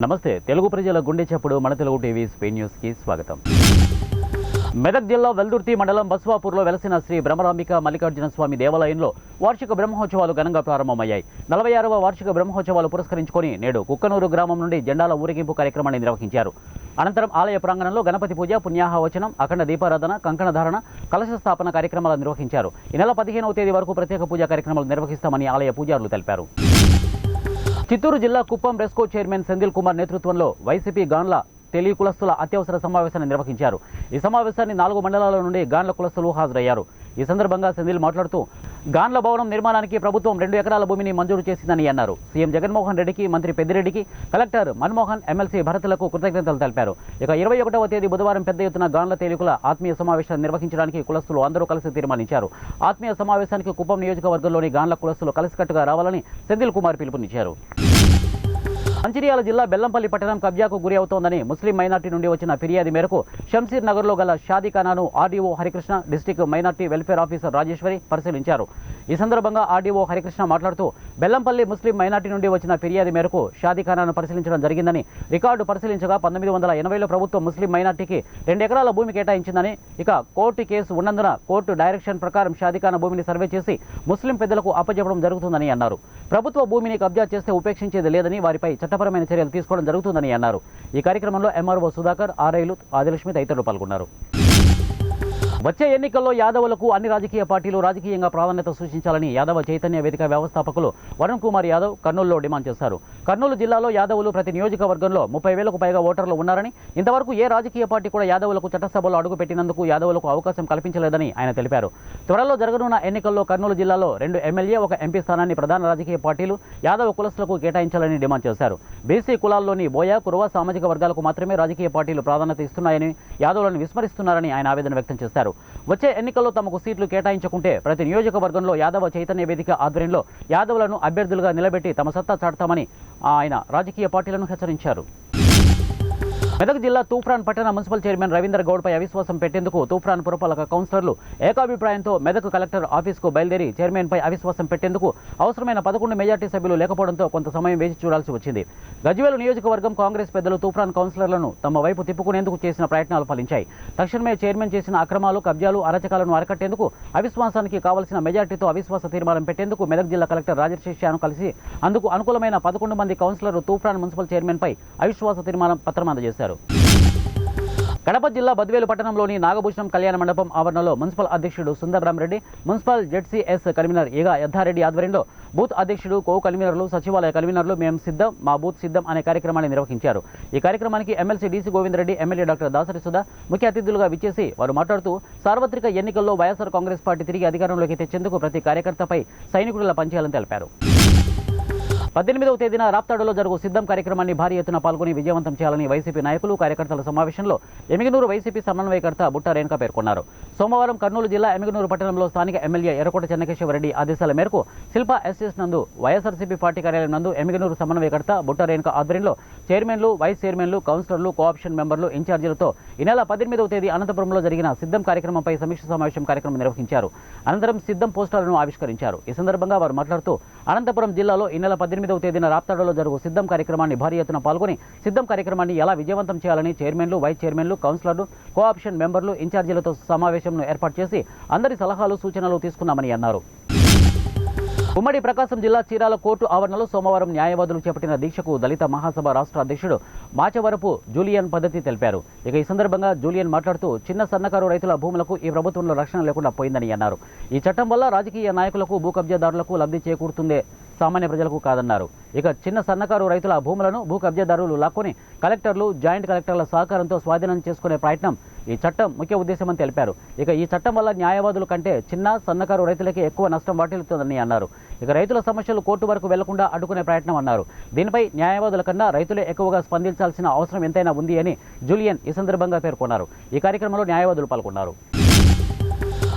నమస్తే తెలుగు ప్రజల గుండె చప్పుడు మన తెలుగు టీవీ స్పెయిన్ న్యూస్ కి స్వాగతం. మెదక్ జిల్లా వెల్దుర్తి మండలం బస్వాపూర్లో వెలసిన శ్రీ బ్రహ్మరాంబిక మల్లికార్జున స్వామి దేవాలయంలో వార్షిక బ్రహ్మోత్సవాలు ఘనంగా ప్రారంభమయ్యాయి. 46వ వార్షిక బ్రహ్మోత్సవాలు పురస్కరించుకొని నేడు కుక్కనూరు గ్రామం నుండి జెండాల ఊరేగింపు కార్యక్రమాన్ని నిర్వహించారు. అనంతరం ఆలయ ప్రాంగణంలో గణపతి పూజ, పుణ్యాహవచనం, అఖండ దీపారాధన, కంకణ ధారణ, కలశ స్థాపన కార్యక్రమాలు నిర్వహించారు. ఈ నెల 15వ తేదీ వరకు ప్రత్యేక పూజా కార్యక్రమాలు నిర్వహిస్తామని ఆలయ పూజారులు తెలిపారు. చిత్తూరు జిల్లా కుప్పం రెస్కో చైర్మన్ సెంధిల్ కుమార్ నేతృత్వంలో వైసీపీ గాన్ల తెలి కులస్తుల అత్యవసర సమావేశాన్ని నిర్వహించారు. ఈ సమావేశాన్ని 4 మండలాల నుండి గాన్ల కులస్తులు హాజరయ్యారు. ఈ సందర్భంగా సెంధిల్ మాట్లాడుతూ గాన్ల భవనం నిర్మాణానికి ప్రభుత్వం 2 ఎకరాల భూమిని మంజూరు చేసిందని అన్నారు. సీఎం జగన్మోహన్ రెడ్డికి, మంత్రి పెద్దిరెడ్డికి, కలెక్టర్ మన్మోహన్, ఎమ్మెల్సీ భరత్లకు కృతజ్ఞతలు తెలిపారు. ఇక 21వ తేదీ బుధవారం పెద్ద ఎత్తున గాన్ల తేలికుల ఆత్మీయ సమావేశాన్ని నిర్వహించడానికి కులస్తులు అందరూ కలిసి తీర్మానించారు. ఆత్మీయ సమావేశానికి కుప్పం నియోజకవర్గంలోని గాన్ల కులస్తులు కలిసికట్టుగా రావాలని సెంధిల్ కుమార్ పిలుపునిచ్చారు. మంచిర్యాల జిల్లా బెల్లంపల్లి పట్టణం కబ్జాకు గురి అవుతోందని ముస్లిం మైనార్టీ నుండి వచ్చిన ఫిర్యాదు మేరకు షంషీర్ నగర్లో గల షాదీఖానాను RDO Harikrishna, district minority welfare officer Rajeshwari పరిశీలించారు. ఈ సందర్భంగా ఆర్డీఓ హరికృష్ణ మాట్లాడుతూ బెల్లంపల్లి ముస్లిం మైనార్టీ నుండి వచ్చిన ఫిర్యాదు మేరకు షాదీఖానాను పరిశీలించడం జరిగిందని, రికార్డు పరిశీలించగా 1980లో ప్రభుత్వం ముస్లిం మైనార్టీకి 2 ఎకరాల భూమి కేటాయించిందని, ఇక కోర్టు కేసు ఉన్నందున కోర్టు డైరెక్షన్ ప్రకారం షాదీఖానా భూమిని సర్వే చేసి ముస్లిం పెద్దలకు అప్పచెప్పడం జరుగుతుందని అన్నారు. ప్రభుత్వ భూమిని కబ్జా చేస్తే ఉపేక్షించేది లేదని, వారిపై చట్టపరమైన చర్యలు తీసుకోవడం జరుగుతుందని అన్నారు. ఈ కార్యక్రమంలో ఎంఆర్ఓ సుధాకర్, ఆర్ఐలు ఆదిలక్ష్మి తదితరులు పాల్గొన్నారు. వచ్చే ఎన్నికల్లో యాదవులకు అన్ని రాజకీయ పార్టీలు రాజకీయంగా ప్రాధాన్యత సూచించాలని యాదవ చైతన్య వేదిక వ్యవస్థాపకులు వరుణ్ కుమార్ యాదవ్ కర్నూలులో డిమాండ్ చేశారు. కర్నూలు జిల్లాలో యాదవులు ప్రతి నియోజకవర్గంలో 30,000కు పైగా ఓటర్లు ఉన్నారని, ఇంతవరకు ఏ రాజకీయ పార్టీ కూడా యాదవులకు చట్టసభలో అడుగుపెట్టినందుకు యాదవులకు అవకాశం కల్పించలేదని ఆయన తెలిపారు. త్వరలో జరగనున్న ఎన్నికల్లో కర్నూలు జిల్లాలో 2 ఎమ్మెల్యే, 1 ఎంపీ స్థానాన్ని ప్రధాన రాజకీయ పార్టీలు యాదవ కులస్తులకు కేటాయించాలని డిమాండ్ చేశారు. బీసీ కులాల్లోని బోయ, కురువ సామాజిక వర్గాలకు మాత్రమే రాజకీయ పార్టీలు ప్రాధాన్యత ఇస్తున్నాయని, యాదవులను విస్మరిస్తున్నారని ఆయన ఆవేదన వ్యక్తం చేశారు. వచ్చే ఎన్నికల్లో తమకు సీట్లు కేటాయించకుంటే ప్రతి నియోజకవర్గంలో యాదవ చైతన్య వేదిక ఆధ్వర్యంలో యాదవులను అభ్యర్థులుగా నిలబెట్టి తమ సత్తా చాటుతామని ఆయన రాజకీయ పార్టీలను హెచ్చరించారు. మెదక్ జిల్లా తూప్రాన్ పట్టణ మున్సిపల్ చైర్మన్ రవీందర్ గౌడ్పై అవిశ్వాసం పెట్టేందుకు తూప్రాన్ పురపాలక కౌన్సిలర్లు ఏకాభిప్రాయంతో మెదక్ కలెక్టర్ ఆఫీస్కు బయలుదేరి చైర్మన్పై అవిశ్వాసం పెట్టేందుకు అవసరమైన 11 మెజార్టీ సభ్యులు లేకపోవడంతో కొంత సమయం వేచి చూడాల్సి వచ్చింది. గజ్వేలు నియోజకవర్గం కాంగ్రెస్ పెద్దలు తూప్రాన్ కౌన్సిలర్లను తమ వైపు తిప్పుకునేందుకు చేసిన ప్రయత్నాలు ఫలించాయి. తక్షణమే చైర్మన్ చేసిన అక్రమాలు, కబ్జాలు, అరాచకాలను అరికట్టేందుకు అవిశ్వాసానికి కావలసిన మెజార్టీతో అవిశ్వాస తీర్మానం పెట్టేందుకు మెదక్ జిల్లా కలెక్టర్ రాజశేషాను కలిసి అందుకు అనుకూలమైన 11 మంది కౌన్సిలర్లు తూప్రాన్ మున్సిపల్ చైర్మన్పై అవిశ్వాస తీర్మానం పత్రం అందజేశారు. కడప జిల్లా బద్వేలు పట్టణంలోని నాగభూషణం కళ్యాణ మండపం ఆవరణలో మున్సిపల్ అధ్యక్షుడు సుందరరామరెడ్డి, మున్సిపల్ జెడ్సీఎస్ కన్వీనర్ ఈగా యద్దారెడ్డి ఆధ్వర్యంలో బూత్ అధ్యక్షుడు, కో కన్వీనర్లు, సచివాలయ కన్వీనర్లు మేము సిద్ధం, మా బూత్ సిద్ధం అనే కార్యక్రమాన్ని నిర్వహించారు. ఈ కార్యక్రమానికి MLC DC Govinda Reddy, MLA doctor Dasari Sudha ముఖ్య అతిథులుగా విచ్చేసి వారు మాట్లాడుతూ సార్వత్రిక ఎన్నికల్లో వైఎస్ఆర్ కాంగ్రెస్ పార్టీ తిరిగి అధికారంలోకి తెచ్చేందుకు ప్రతి కార్యకర్తపై సైనికుడిలా పనిచేయాలని తెలిపారు. 18వ తేదీన రాప్తాడులో జరుగు సిద్ధం కార్యక్రమాన్ని భారీ ఎత్తున పాల్గొని విజయవంతం చేయాలని వైసీపీ నాయకులు, కార్యకర్తల సమావేశంలో ఎమిగనూరు వైసీపీ సమన్వయకర్త బుట్ట రేణుక పేర్కొన్నారు. సోమవారం కర్నూలు జిల్లా ఎమిగనూరు పట్టణంలో స్థానిక ఎమ్మెల్యే ఎర్రకోట చెన్నకేశ్వరరెడ్డి ఆదేశాల మేరకు శిల్పా ఎస్ఎస్ నందు వైఎస్ఆర్సీపీ పార్టీ కార్యాలయం నందు ఎమిగనూరు సమన్వయకర్త బుట్ట రేణుక ఆధ్వర్యంలో చైర్మన్లు, వైస్ చైర్మన్లు, కౌన్సిలర్లు, కోఆప్షన్ మెంబర్లు, ఇన్ఛార్జీలతో ఈ నెల 18వ తేదీ అనంతపురంలో జరిగిన సిద్ధం కార్యక్రమంపై సమీక్ష సమావేశం కార్యక్రమం నిర్వహించారు. అనంతరం సిద్ధం పోస్టర్లను ఆవిష్కరించారు. ఈ సందర్భంగా వారు మాట్లాడుతూ అనంతపురం జిల్లాలో ఈ నెల 18వ తేదీన రాప్తాడులో జరుగు సిద్ధం కార్యక్రమాన్ని భారీ ఎత్తున పాల్గొని సిద్ధం కార్యక్రమాన్ని ఎలా విజయవంతం చేయాలని చైర్మన్లు, వైస్ చైర్మన్లు, కౌన్సిలర్లు, కోఆప్షన్ మెంబర్లు, ఇన్ఛార్జీలతో సమావేశంను ఏర్పాటు చేసి అందరి సలహాలు, సూచనలు తీసుకున్నామని అన్నారు. ఉమ్మడి ప్రకాశం జిల్లా చీరాల కోర్టు ఆవరణలో సోమవారం న్యాయవాదులు చేపట్టిన దీక్షకు దళిత మహాసభ రాష్ట్ర అధ్యక్షుడు మాచవరపు జూలియన్ పద్ధతి తెలిపారు. ఇక ఈ సందర్భంగా జూలియన్ మాట్లాడుతూ చిన్న సన్నకారు రైతుల భూములకు ఈ ప్రభుత్వంలో రక్షణ లేకుండా పోయిందని అన్నారు. ఈ చట్టం వల్ల రాజకీయ నాయకులకు, భూ కబ్జాదారులకు లబ్ధి చేకూరుతుందే, సామాన్య ప్రజలకు కాదన్నారు. ఇక చిన్న సన్నకారు రైతుల భూములను భూ కబ్జాదారులు లాక్కొని కలెక్టర్లు, జాయింట్ కలెక్టర్ల సహకారంతో స్వాధీనం చేసుకునే ప్రయత్నం ఈ చట్టం ముఖ్య ఉద్దేశమని తెలిపారు. ఇక ఈ చట్టం వల్ల న్యాయవాదుల కంటే చిన్న సన్నకారు రైతులకే ఎక్కువ నష్టం వాటిల్లుతుందని అన్నారు. ఇక రైతుల సమస్యలు కోర్టు వరకు వెళ్లకుండా అడ్డుకునే ప్రయత్నం అన్నారు. దీనిపై న్యాయవాదుల కన్నా రైతులే ఎక్కువగా స్పందించాల్సిన అవసరం ఎంతైనా ఉంది అని జూలియన్ ఈ సందర్భంగా పేర్కొన్నారు. ఈ కార్యక్రమంలో న్యాయవాదులు పాల్గొన్నారు.